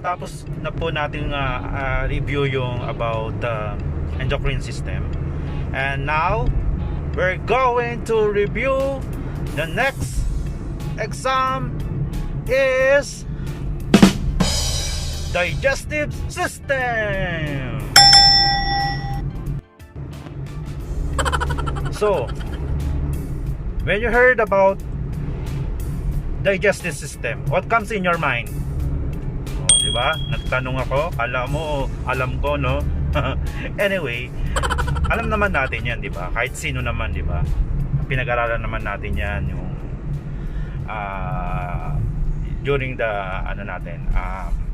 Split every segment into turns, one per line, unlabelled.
natapos na po natin review yung about endocrine system. And now we're going to review the next exam is digestive system. So when you heard about digestive system, what comes in your mind? Oh, di ba? Nagtanong ako, alam ko, no? Anyway, alam naman natin 'yan, di ba? Kahit sino naman, di ba? Pinag-aralan naman natin 'yan yung during the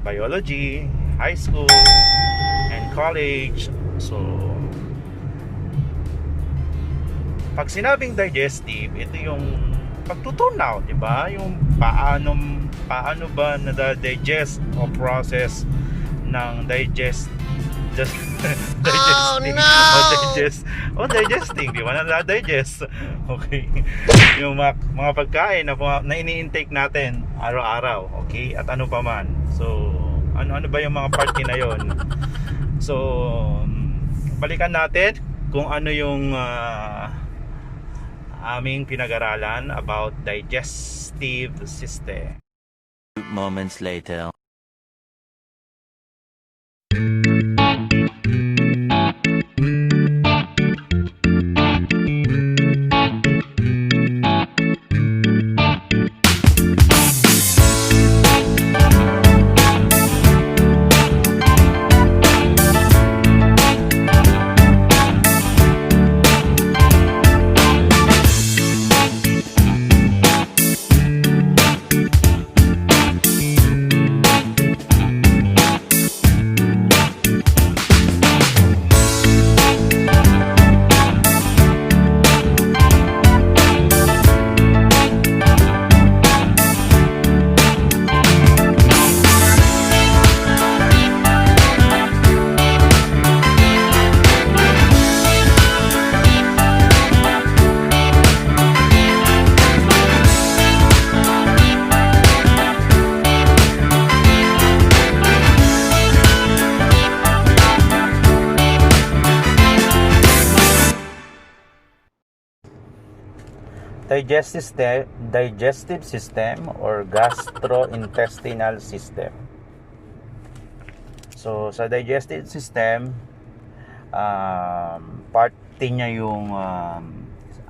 biology, high school, and college. So pag sinabing digestive, ito yung pagtutunaw, di ba? Yung paano ba na-digest o process ng digesting, digesting, di ba? Na-digest. Okay. Yung mga pagkain na ini-intake natin araw-araw, okay? At ano pa man. So, ano ba yung mga part na yon? So, balikan natin kung ano yung aming pinag-aralan about digestive system.
Moments later.
Digestive system or gastrointestinal system. So sa digestive system, parte niya yung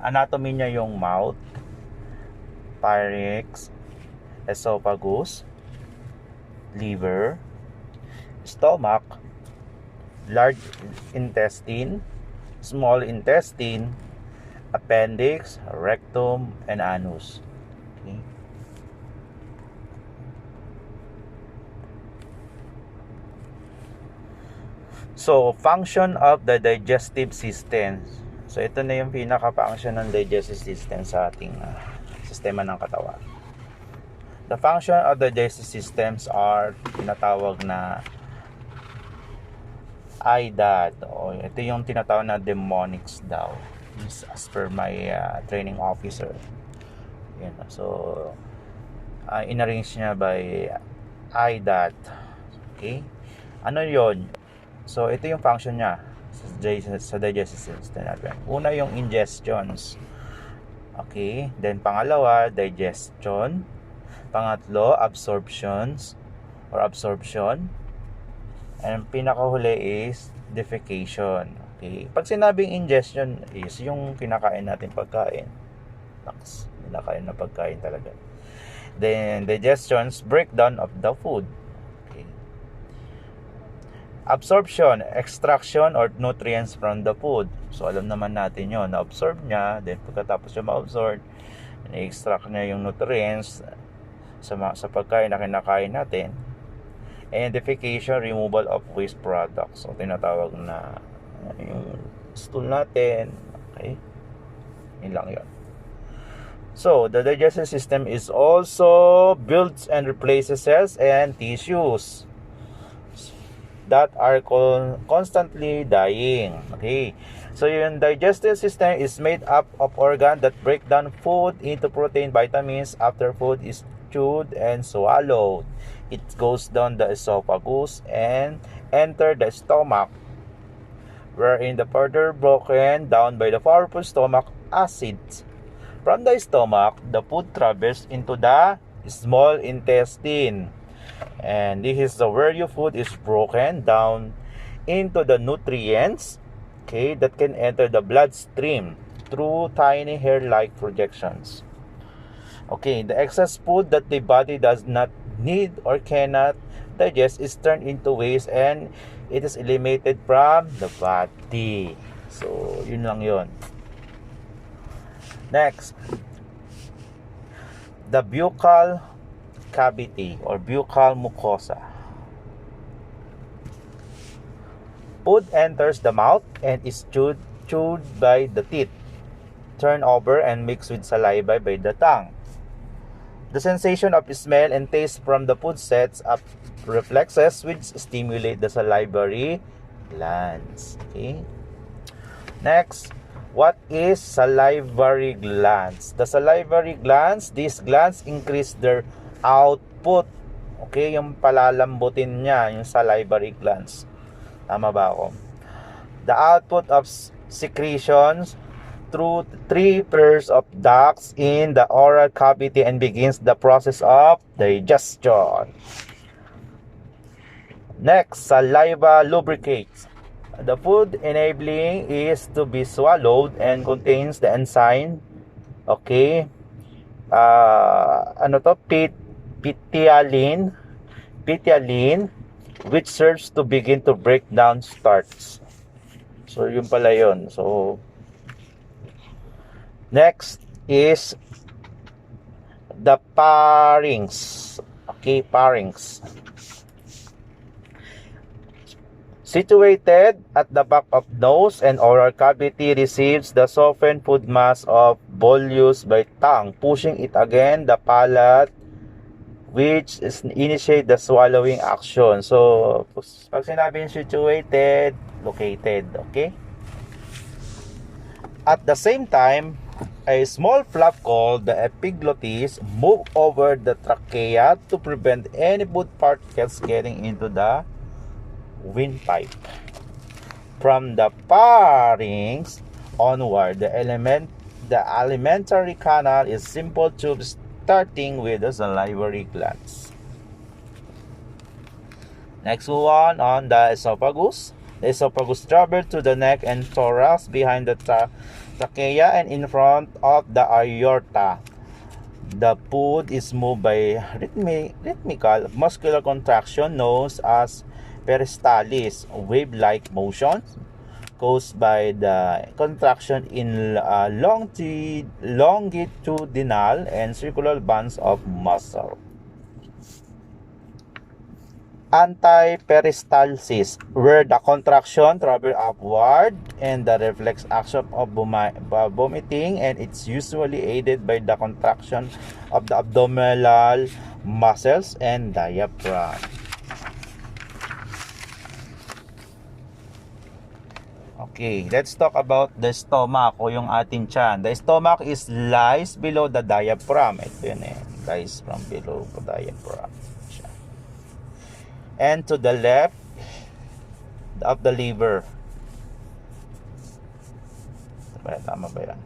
anatomy niya yung mouth, pharynx, esophagus, liver, stomach, large intestine, small intestine, appendix, rectum, and anus. Okay. So, function of the digestive system. So, ito na yung pinaka-function ng digestive system sa ating sistema ng katawan. The function of the digestive systems are tinatawag na IDAD. O, ito yung tinatawag na mnemonics daw. As per my training officer. Yan. So, in-arrange niya by IDAT. Okay? Ano yon? So, ito yung function niya sa digestive system natin. Una yung ingestions. Okay? Then, pangalawa, digestion. Pangatlo, absorption. And pinakahuli is defecation. Okay. Pag sinabing ingestion is yung kinakain natin pagkain. Kinakain na pagkain talaga. Then digestions, breakdown of the food. Okay. Absorption, extraction or nutrients from the food. So alam naman natin yun, na-absorb niya, then pagkatapos siya ma-absorb, i-extract niya yung nutrients sa pagkain na kinakain natin. And defecation, removal of waste products. So tinatawag na yung stool natin. Okay, yun lang yun. So the digestive system is also builds and replaces cells and tissues that are constantly dying. Okay, so yung digestive system is made up of organs that break down food into protein, vitamins after food is chewed and swallowed. It goes down the esophagus and enter the stomach, wherein the further broken down by the powerful stomach acids. From the stomach, the food travels into the small intestine. And this is where your food is broken down into the nutrients, okay, that can enter the bloodstream through tiny hair-like projections. Okay, the excess food that the body does not need or cannot digest is turned into waste and it is eliminated from the body. So, yun lang yun. Next, the buccal cavity or buccal mucosa. Food enters the mouth and is chewed by the teeth, turned over and mixed with saliva by the tongue. The sensation of smell and taste from the food sets up reflexes which stimulate the salivary glands. Okay. Next, what is salivary glands? The salivary glands, these glands increase their output. Okay, yung palalambutin niya, yung salivary glands. Tama ba ako? The output of secretions through 3 pairs of ducts in the oral cavity and begins the process of digestion. Next, saliva lubricates. The food enabling is to be swallowed and contains the enzyme, okay, ptyalin, which serves to begin to break down starch. So, yun pala yun. So, next is the pharynx. Okay, pharynx. Situated at the back of nose and oral cavity, receives the softened food mass of bolus by tongue, pushing it again the palate, which is initiate the swallowing action. So, pag sinabing situated, located, okay? At the same time, a small flap called the epiglottis move over the trachea to prevent any food particles getting into the windpipe. From the pharynx onward, the alimentary canal is simple tubes starting with the salivary glands. Next one on the esophagus. The esophagus travels to the neck and thorax behind the trachea and in front of the aorta. The food is moved by rhythmical muscular contraction known as peristalsis, wave-like motion caused by the contraction in longitudinal and circular bands of muscle. Antiperistalsis, where the contraction travels upward and the reflex action of vomiting, and it's usually aided by the contraction of the abdominal muscles and diaphragm. Okay, let's talk about the stomach o yung ating tiyan. The stomach lies below the diaphragm. Ito yun lies from below the diaphragm. And to the left of the liver. Tama ba yan?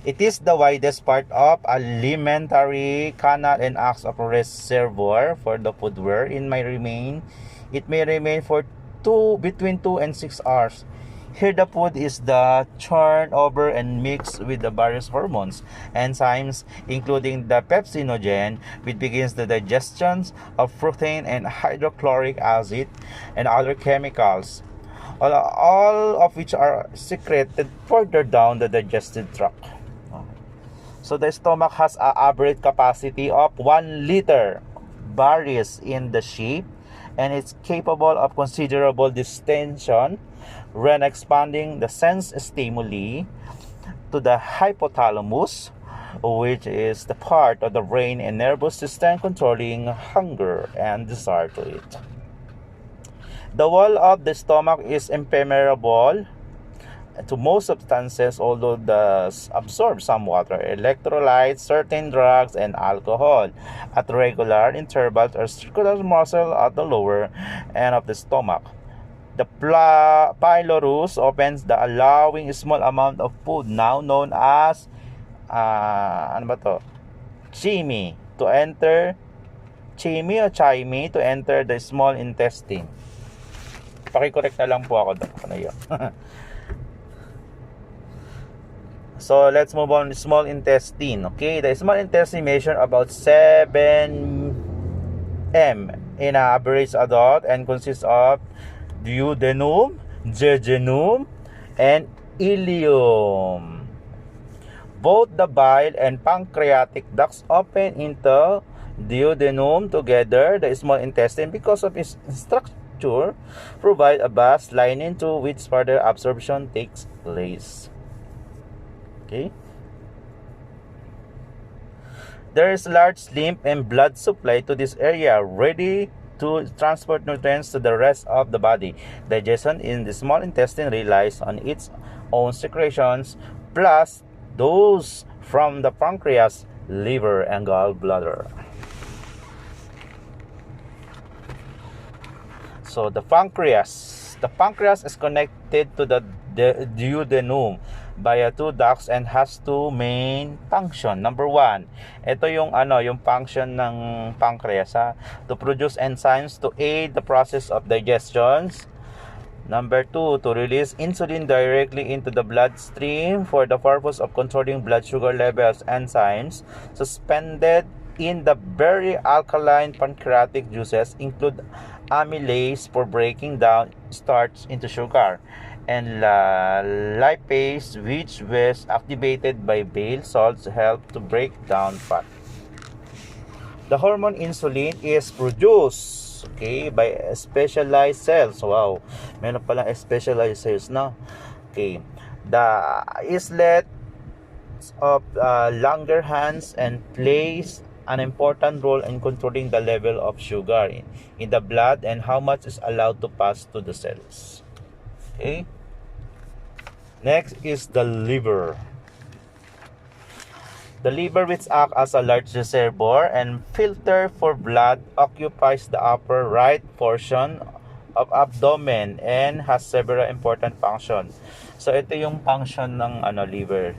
It is the widest part of alimentary canal and acts of reservoir for the food wherein it may remain for between 2 and 6 hours. Here the food is churned over and mixed with the various hormones, enzymes, including the pepsinogen, which begins the digestion of protein and hydrochloric acid and other chemicals, all of which are secreted further down the digestive tract. So the stomach has an average capacity of 1 liter, varies in the shape, and it's capable of considerable distension when expanding the sense stimuli to the hypothalamus, which is the part of the brain and nervous system controlling hunger and desire to eat. The wall of the stomach is impermeable to most substances, although does absorb some water, electrolytes, certain drugs, and alcohol at regular intervals or circular muscle at the lower end of the stomach. The pylorus opens the allowing a small amount of food, now known as ano ba to? Chyme to enter the small intestine. Paki-correct na lang po ako doon. Ano yun? So, let's move on to small intestine. Okay, the small intestine measure about 7 m in an average adult and consists of duodenum, jejunum, and ileum. Both the bile and pancreatic ducts open into duodenum together. The small intestine, because of its structure, provide a vast lining to which further absorption takes place. Okay. There is large lymph and blood supply to this area, ready to transport nutrients to the rest of the body. Digestion in the small intestine relies on its own secretions, plus those from the pancreas, liver, and gallbladder. So the pancreas is connected to the duodenum via 2 ducts and has 2 main function. Number 1, ito yung function ng pancreas, to produce enzymes to aid the process of digestions. Number 2, to release insulin directly into the bloodstream for the purpose of controlling blood sugar levels. Enzymes suspended in the very alkaline pancreatic juices include amylase for breaking down starch into sugar, and lipase, which was activated by bile salts, help to break down fat. The hormone insulin is produced, okay, by specialized cells. Wow, meron palang specialized cells na. Okay, the islet of Langerhans and plays an important role in controlling the level of sugar in the blood and how much is allowed to pass to the cells. Okay. Next is the liver. The liver, which acts as a large reservoir and filter for blood, occupies the upper right portion of abdomen and has several important functions. So ito yung function ng liver.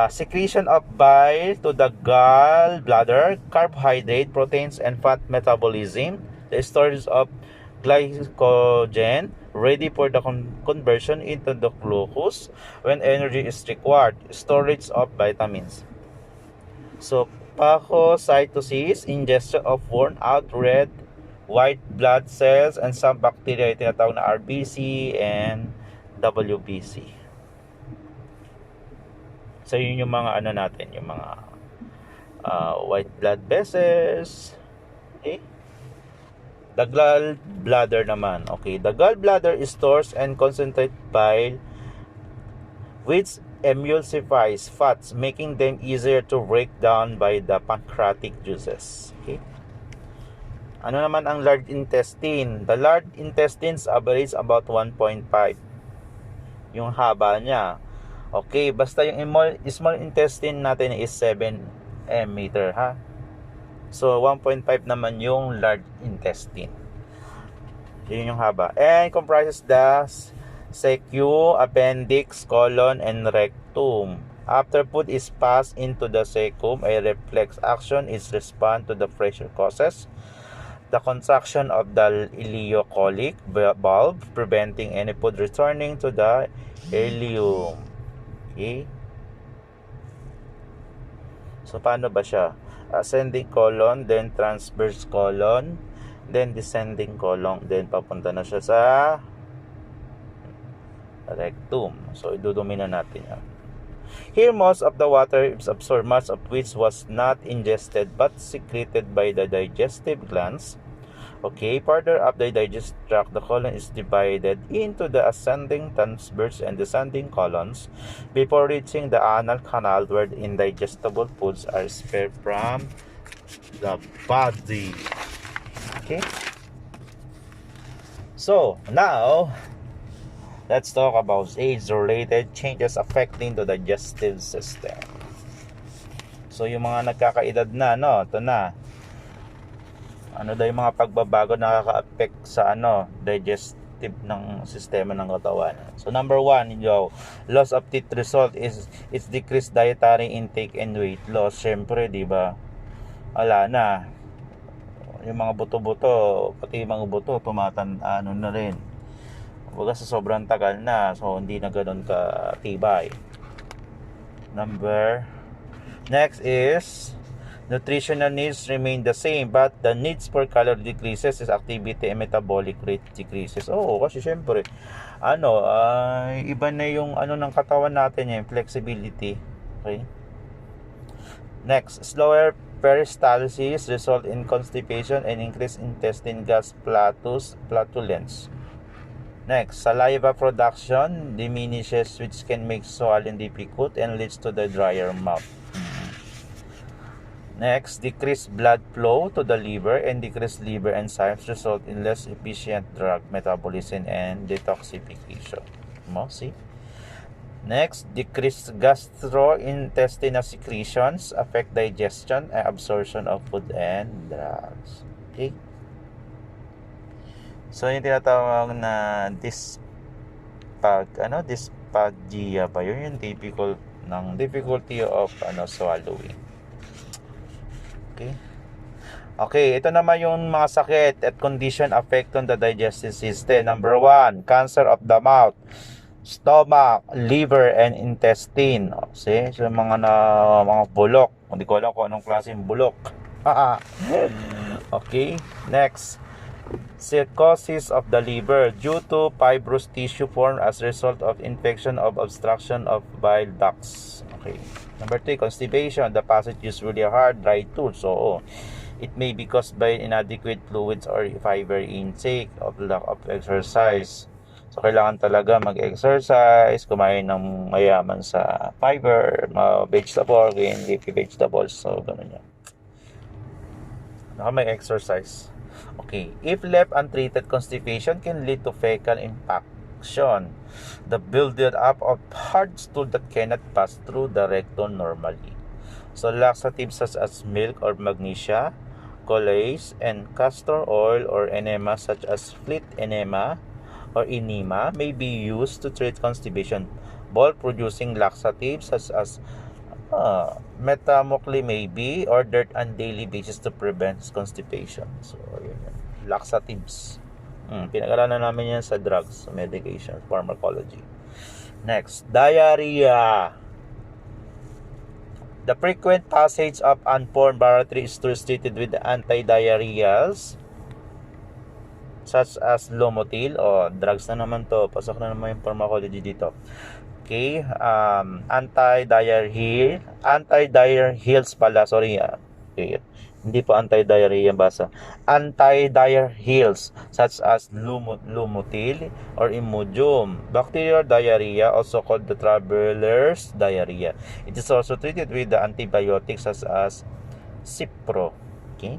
Secretion of bile to the gallbladder, carbohydrate, proteins, and fat metabolism, the storage of glycogen, ready for the conversion into the glucose when energy is required, storage of vitamins. So, phagocytosis, ingestion of worn out red, white blood cells, and some bacteria, tinatawag na RBC and WBC. So, yun yung mga natin, yung mga white blood vessels. Okay? The gallbladder naman. Okay, the gallbladder stores and concentrates bile, which emulsifies fats, making them easier to break down by the pancreatic juices. Okay? Ano naman ang large intestine? The large intestines average about 1.5. Yung haba niya. Okay, basta yung small intestine natin is 7 meter, ha? So, 1.5 naman yung large intestine. Yun yung haba. And comprises the cecum, appendix, colon, and rectum. After food is passed into the cecum, a reflex action is respond to the pressure causes the contraction of the ileocolic valve, preventing any food returning to the ileum. Okay. So, paano ba siya? Ascending colon, then transverse colon, then descending colon, then papunta na siya sa rectum. So, idudumi na natin yan. Here, most of the water is absorbed, much of which was not ingested but secreted by the digestive glands. Okay, further up the digestive tract, the colon is divided into the ascending, transverse, and descending colons before reaching the anal canal, where the indigestible foods are spared from the body. Okay. So, now, Let's talk about age-related changes affecting the digestive system. So yung mga nagkakaedad na, no, ito na. Ano daw yung mga pagbabago na nakaka-affect sa digestive ng sistema ng katawan. So number 1, loss of teeth result is decreased dietary intake and weight loss. Syempre, di ba? Wala na. Yung mga buto-buto, pati yung mga buto na rin. Baga sa sobrang tagal na, so hindi na ganoon ka tibay. Next is nutritional needs remain the same, but the needs for calorie decreases as activity and metabolic rate decreases. Kasi syempre iba na yung ng katawan natin, yung flexibility. Okay. Next, slower peristalsis result in constipation and increased intestine gas flatulence. Next, saliva production diminishes, which can make swallowing difficult and leads to the drier mouth. Next, decreased blood flow to the liver and decreased liver enzymes result in less efficient drug metabolism and detoxification. See? Next, decreased gastrointestinal secretions affect digestion and absorption of food and drugs. Okay? So, yung tinatawag na dysphagia ba yun? Yung typical ng difficulty of swallowing. Okay, ito naman yung mga sakit at condition affecting the digestive system. Number 1, cancer of the mouth, stomach, liver, and intestine. See? So, mga bulok. Hindi ko alam kung anong klaseng bulok. Okay, next. Cirrhosis of the liver due to fibrous tissue formed as a result of infection of obstruction of bile ducts. Okay. Number 3, constipation. The passage is really hard, dry tooth. So, it may be caused by inadequate fluids or fiber intake of lack of exercise. So, kailangan talaga mag-exercise, kumain ng mayaman sa fiber, vegetable, leafy vegetables. So, ganun yan. May exercise. Okay, if left untreated, constipation can lead to fecal impaction, the buildup up of hard stool that cannot pass through the rectum normally. So, laxatives such as milk or magnesia, colloids, and castor oil or enema such as fleet enema or enema may be used to treat constipation. Ball-producing laxatives such as metamocley may be ordered on daily basis to prevent constipation. So, yun. Laxatives. Pinag-aralan namin yan sa drugs, medication, pharmacology. Next, diarrhea. The frequent passage of unformed bariatric stools treated with anti-diarrheals such as Lomotil. Drugs na naman to. Pasok na naman yung pharmacology dito. Okay, anti-diarrheals pala, sorry. Okay. Hindi po anti-diarrhea basa. Anti-diarrheals such as Lumotil or Imodium. Bacterial diarrhea, also called the traveler's diarrhea. It is also treated with the antibiotics such as Cipro. Okay.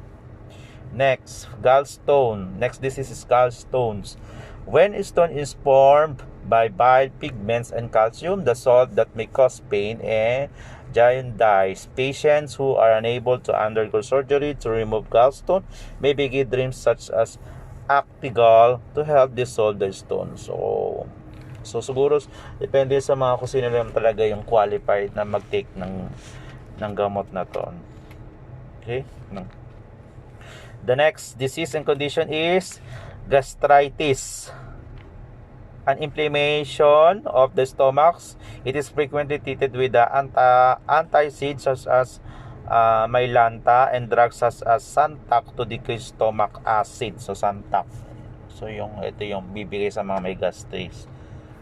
Next, gallstone. Next disease is gallstones. When a stone is formed by bile, pigments, and calcium, the salt that may cause pain and jaundice. Patients who are unable to undergo surgery to remove gallstone may be given such as Actigal to help dissolve the stone. So siguro depende sa mga kung sino lang talaga yung qualified na mag-take ng gamot na to. Okay? The next disease and condition is gastritis. An inflammation of the stomach. It is frequently treated with the antacids such as Mylanta and drugs such as Santac to decrease stomach acid. So Santac. So ito yung bibigay sa mga may gastritis.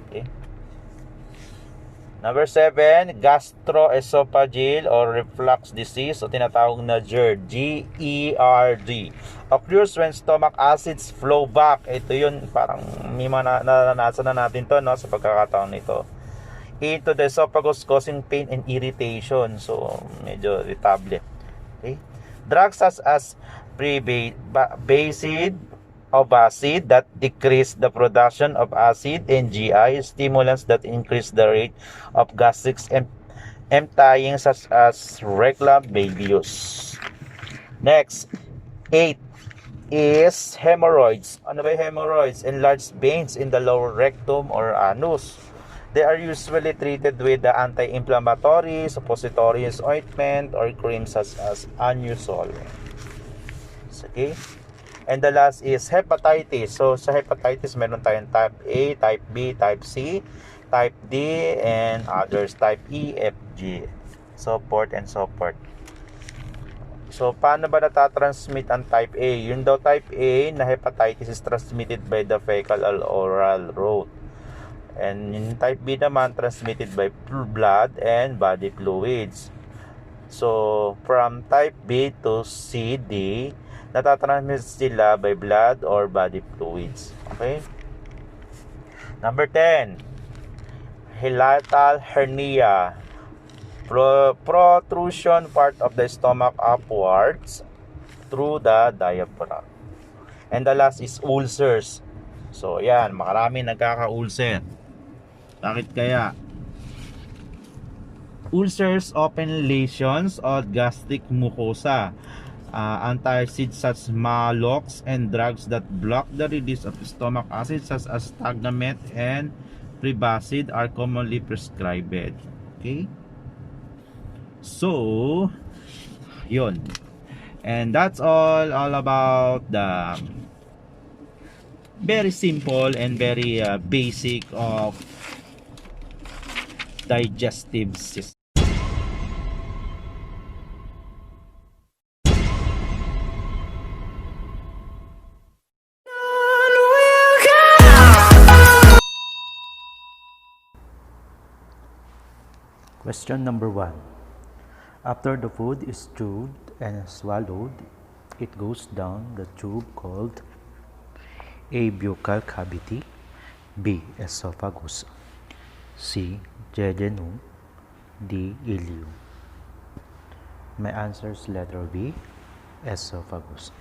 Okay. Number 7, gastroesophageal or reflux disease o tinatawag na GERD, G-E-R-D. Occurs when stomach acids flow back. Ito yun, parang may mga naranasan na natin to, no, sa pagkakataon nito. Into the esophagus causing pain and irritation. So, medyo irritable. Okay? Drugs such as Prevacid, of acid that decrease the production of acid, and GI, stimulants that increase the rate of gastric emptying such as regular baby use. Next, 8 is hemorrhoids. Ano ba yung hemorrhoids? Enlarged veins in the lower rectum or anus. They are usually treated with the anti-inflammatory, suppositories, ointment, or cream such as anusol. Okay? And the last is hepatitis. So, sa hepatitis, meron tayong type A, type B, type C, type D, and others, type E, F, G. So forth and so forth. So, paano ba natatransmit ang type A? Yung daw type A na hepatitis is transmitted by the fecal or oral route. And yung type B naman, transmitted by blood and body fluids. So, from type B to C, D, natatransmit sila by blood or body fluids. Okay? Number 10, hiatal hernia. Protrusion part of the stomach upwards through the diaphragm. And the last is ulcers. So, yan, makarami nagkaka-ulcer. Bakit kaya? Ulcers open lesions of gastric mucosa. Antacids such as Malox and drugs that block the release of stomach acid such as Tagamet and Prevacid are commonly prescribed. Okay? So, yun. And that's all about the very simple and very basic of digestive system.
Question number 1. After the food is chewed and swallowed, it goes down the tube called A. Buccal cavity, B. Esophagus, C. Jejunum, D. Ileum. My answer is letter B. Esophagus.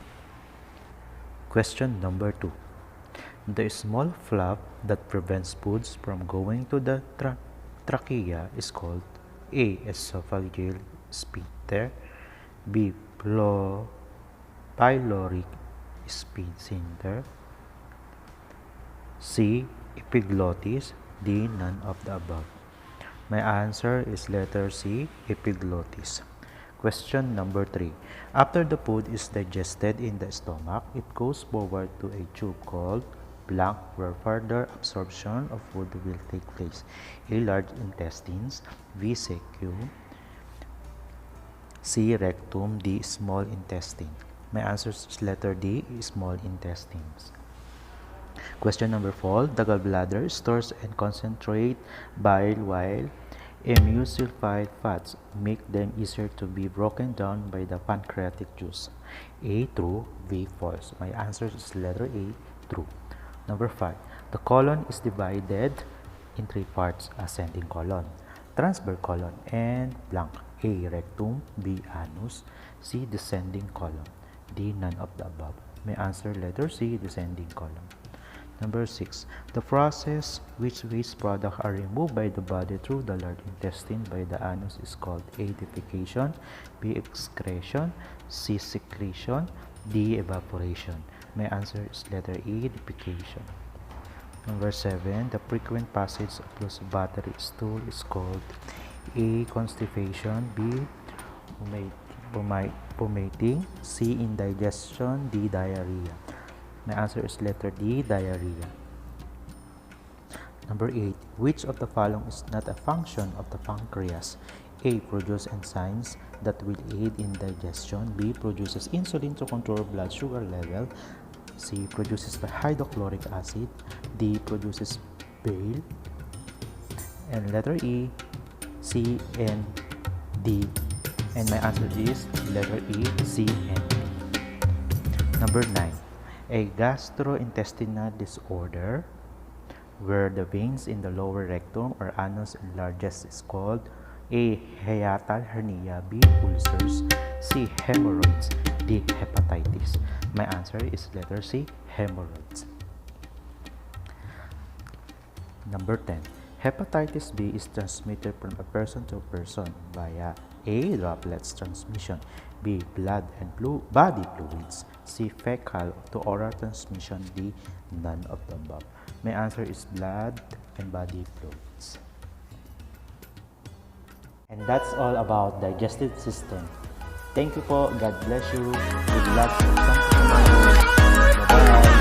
Question number 2. The small flap that prevents foods from going to the trachea is called A. Esophageal sphincter, B. Pyloric sphincter, C. Epiglottis, D. None of the above. My answer is letter C. Epiglottis. Question number 3. After the food is digested in the stomach, it goes forward to a tube called blank where further absorption of food will take place. A. Large intestines, B. cecum, C. rectum, D. small intestine. My answer is letter D. Small intestines. Question number 4. The gallbladder stores and concentrate bile while emulsified fats make them easier to be broken down by the pancreatic juice. A. True, B. False. My answer is letter A. True. Number 5. The colon is divided in 3 parts: ascending colon, transverse colon, and blank. A. Rectum, B. Anus, C. Descending colon, D. None of the above. My answer letter C. Descending colon. Number 6. The process which waste products are removed by the body through the large intestine by the anus is called A. Defecation, B. Excretion, C. Secretion, D. Evaporation. My answer is letter E. Defecation. Number 7. The frequent passage of loose battery stool is called A. Constipation, B. Vomiting, C. Indigestion, D. Diarrhea. My answer is letter D. Diarrhea. Number 8. Which of the following is not a function of the pancreas? A. Produce enzymes that will aid in digestion. B. Produces insulin to control blood sugar level. C. Produces the hydrochloric acid. D. Produces bile. And letter E, C, and D. And my answer is letter E, C, and D. Number 9. A gastrointestinal disorder where the veins in the lower rectum or anus enlarges is called A. Hiatal hernia, B. Ulcers, C. Hemorrhoids, D. Hepatitis. My answer is letter C. hemorrhoids. Number 10. Hepatitis B is transmitted from a person to a person via A. Droplets transmission, B. Blood and body fluids, C. Fecal to oral transmission, D. None of the above. My answer is blood and body fluids. And that's all about digestive system. Thank you po. God bless you. Good luck. Bye-bye.